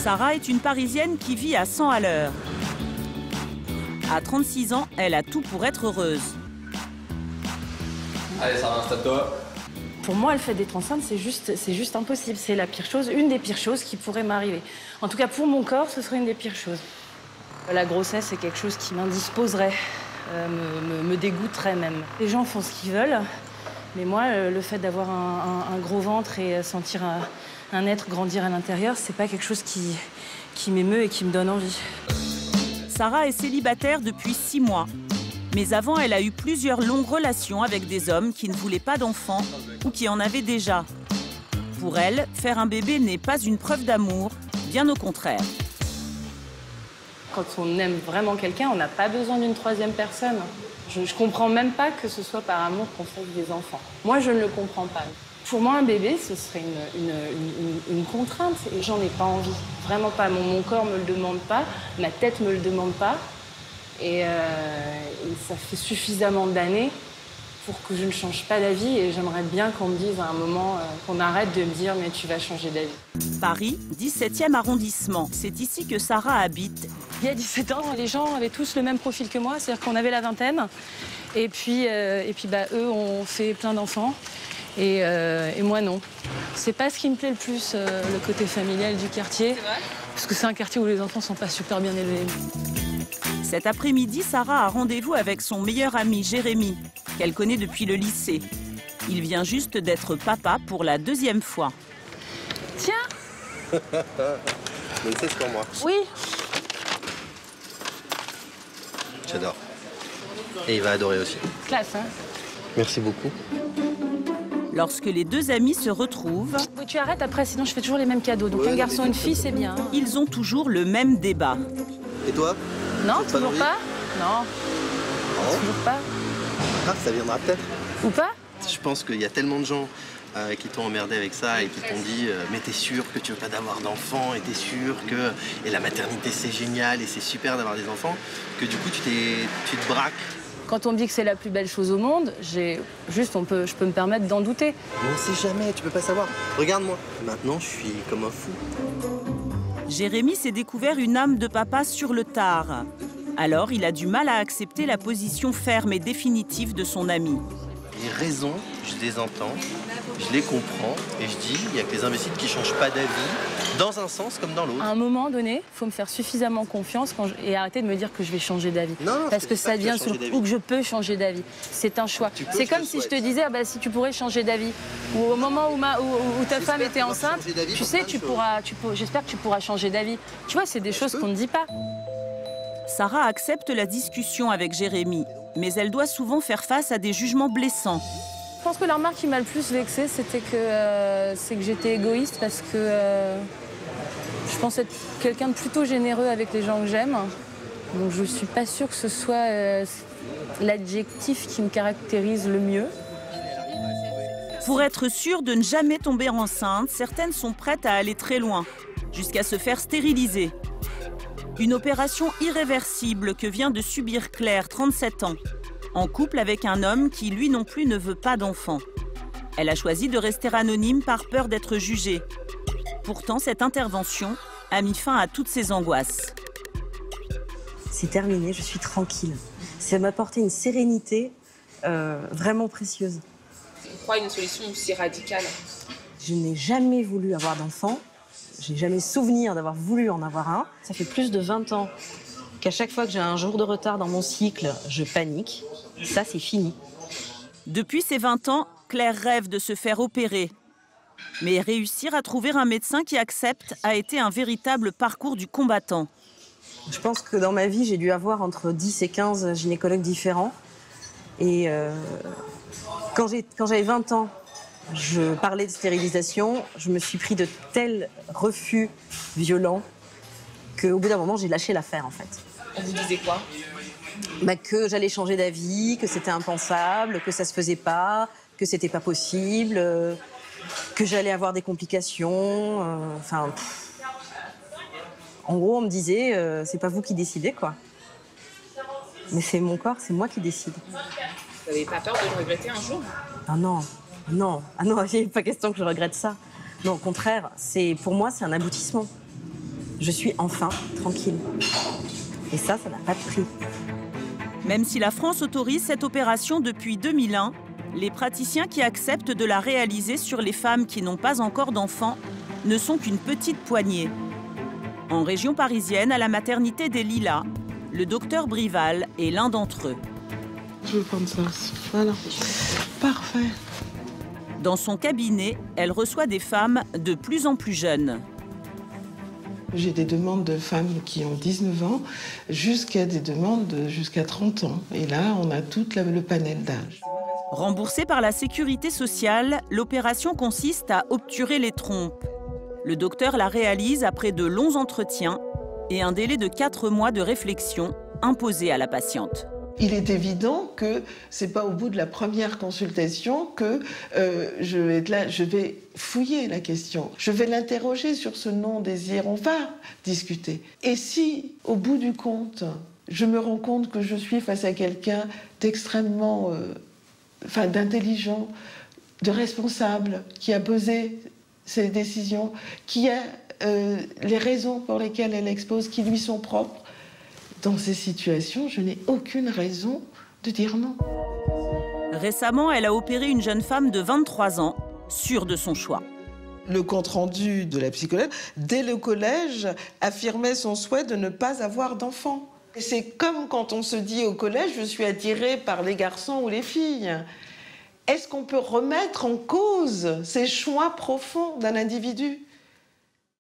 Sarah est une Parisienne qui vit à 100 à l'heure. À 36 ans, elle a tout pour être heureuse. Allez Sarah, installe-toi. Pour moi, le fait d'être enceinte, c'est juste impossible. C'est la pire chose, une des pires choses qui pourrait m'arriver. En tout cas, pour mon corps, ce serait une des pires choses. La grossesse, c'est quelque chose qui m'indisposerait, me dégoûterait même. Les gens font ce qu'ils veulent, mais moi, le fait d'avoir un gros ventre et sentir un être grandir à l'intérieur, c'est pas quelque chose qui m'émeut et qui me donne envie. Sarah est célibataire depuis 6 mois. Mais avant, elle a eu plusieurs longues relations avec des hommes qui ne voulaient pas d'enfants ou qui en avaient déjà. Pour elle, faire un bébé n'est pas une preuve d'amour, bien au contraire. Quand on aime vraiment quelqu'un, on n'a pas besoin d'une troisième personne. Je ne comprends même pas que ce soit par amour qu'on fasse des enfants. Moi, je ne le comprends pas. Pour moi, un bébé, ce serait une contrainte et j'en ai pas envie. Vraiment pas. Mon corps me le demande pas, ma tête me le demande pas. Et ça fait suffisamment d'années pour que je ne change pas d'avis. Et j'aimerais bien qu'on me dise à un moment qu'on arrête de me dire « mais tu vas changer d'avis ». Paris, 17e arrondissement. C'est ici que Sarah habite. Il y a 17 ans, les gens avaient tous le même profil que moi. C'est-à-dire qu'on avait la vingtaine. Et puis eux ont fait plein d'enfants. Et moi, non. C'est pas ce qui me plaît le plus, le côté familial du quartier. C'est vrai ? Parce que c'est un quartier où les enfants sont pas super bien élevés. Cet après-midi, Sarah a rendez-vous avec son meilleur ami Jérémy, qu'elle connaît depuis le lycée. Il vient juste d'être papa pour la 2e fois. Tiens. Donc c'est pour moi. Oui. J'adore. Et il va adorer aussi. Classe, hein. Merci beaucoup. Lorsque les 2 amis se retrouvent, Tu arrêtes après, sinon je fais toujours les mêmes cadeaux. Donc un garçon et une fille, c'est bien. ils ont toujours le même débat. Et toi? Non, Pas toujours d'envie? pas. Non, Oh. toujours pas. Ah, ça viendra peut-être. Ou pas? Je pense qu'il y a tellement de gens qui t'ont emmerdé avec ça et qui t'ont dit mais t'es sûr que tu veux pas d'avoir d'enfants et t'es sûr que et la maternité c'est génial et c'est super d'avoir des enfants que du coup tu te braques. Quand on me dit que c'est la plus belle chose au monde, je peux me permettre d'en douter. Mais on sait jamais, tu peux pas savoir. Regarde-moi. Maintenant, je suis comme un fou. Jérémy s'est découvert une âme de papa sur le tard. Alors, il a du mal à accepter la position ferme et définitive de son ami. Les raisons, je les entends, je les comprends et je dis, il y a que les imbéciles qui changent pas d'avis, dans un sens comme dans l'autre. À un moment donné, il faut me faire suffisamment confiance et arrêter de me dire que je vais changer d'avis. Parce que ça vient ou que je peux changer d'avis. C'est un choix. C'est comme si je te disais, si tu pourrais changer d'avis. Ou au moment où ta femme était enceinte, tu sais, j'espère que tu pourras changer d'avis. Tu vois, c'est des choses qu'on ne dit pas. Sarah accepte la discussion avec Jérémy, mais elle doit souvent faire face à des jugements blessants. Je pense que la remarque qui m'a le plus vexée, c'était que j'étais égoïste parce que je pense être quelqu'un de plutôt généreux avec les gens que j'aime. Donc je ne suis pas sûre que ce soit l'adjectif qui me caractérise le mieux. Pour être sûre de ne jamais tomber enceinte, certaines sont prêtes à aller très loin, jusqu'à se faire stériliser. Une opération irréversible que vient de subir Claire, 37 ans, en couple avec un homme qui, lui non plus, ne veut pas d'enfant. Elle a choisi de rester anonyme par peur d'être jugée. Pourtant, cette intervention a mis fin à toutes ses angoisses. C'est terminé, je suis tranquille. Ça m'a apporté une sérénité vraiment précieuse. Pourquoi une solution aussi radicale? Je n'ai jamais voulu avoir d'enfant. J'ai jamais souvenir d'avoir voulu en avoir un. Ça fait plus de 20 ans qu'à chaque fois que j'ai un jour de retard dans mon cycle, je panique. Ça, c'est fini. Depuis ses 20 ans, Claire rêve de se faire opérer. Mais réussir à trouver un médecin qui accepte a été un véritable parcours du combattant. Je pense que dans ma vie, j'ai dû avoir entre 10 et 15 gynécologues différents. Et quand j'avais 20 ans, je parlais de stérilisation. Je me suis pris de tels refus violents qu'au bout d'un moment, j'ai lâché l'affaire, en fait. On vous disait quoi? Que j'allais changer d'avis, que c'était impensable, que ça se faisait pas, que c'était pas possible, que j'allais avoir des complications. En gros, on me disait, c'est pas vous qui décidez, quoi. Mais c'est mon corps, c'est moi qui décide. Vous n'avez pas peur de le regretter un jour? Ah non, non, ah non, il n'est pas question que je regrette ça. Non, au contraire, pour moi, c'est un aboutissement. je suis enfin tranquille. Et ça n'a pas de prix. Même si la France autorise cette opération depuis 2001, les praticiens qui acceptent de la réaliser sur les femmes qui n'ont pas encore d'enfants ne sont qu'une petite poignée. En région parisienne, à la maternité des Lilas, le docteur Brival est l'un d'entre eux. Je vais prendre ça aussi. Voilà. Parfait. Dans son cabinet, elle reçoit des femmes de plus en plus jeunes. J'ai des demandes de femmes qui ont 19 ans jusqu'à des demandes jusqu'à 30 ans. Et là, on a tout le panel d'âge. Remboursée par la sécurité sociale, l'opération consiste à obturer les trompes. Le docteur la réalise après de longs entretiens et un délai de 4 mois de réflexion imposé à la patiente. Il est évident que ce n'est pas au bout de la première consultation que je vais fouiller la question. Je vais l'interroger sur ce non-désir. On va discuter. Et si, au bout du compte, je me rends compte que je suis face à quelqu'un d'extrêmement... d'intelligent, de responsable, qui a posé ses décisions, qui a les raisons pour lesquelles elle expose, qui lui sont propres, dans ces situations, je n'ai aucune raison de dire non. Récemment, elle a opéré une jeune femme de 23 ans, sûre de son choix. Le compte-rendu de la psychologue, dès le collège, affirmait son souhait de ne pas avoir d'enfant. C'est comme quand on se dit au collège « je suis attirée par les garçons ou les filles ». Est-ce qu'on peut remettre en cause ces choix profonds d'un individu ?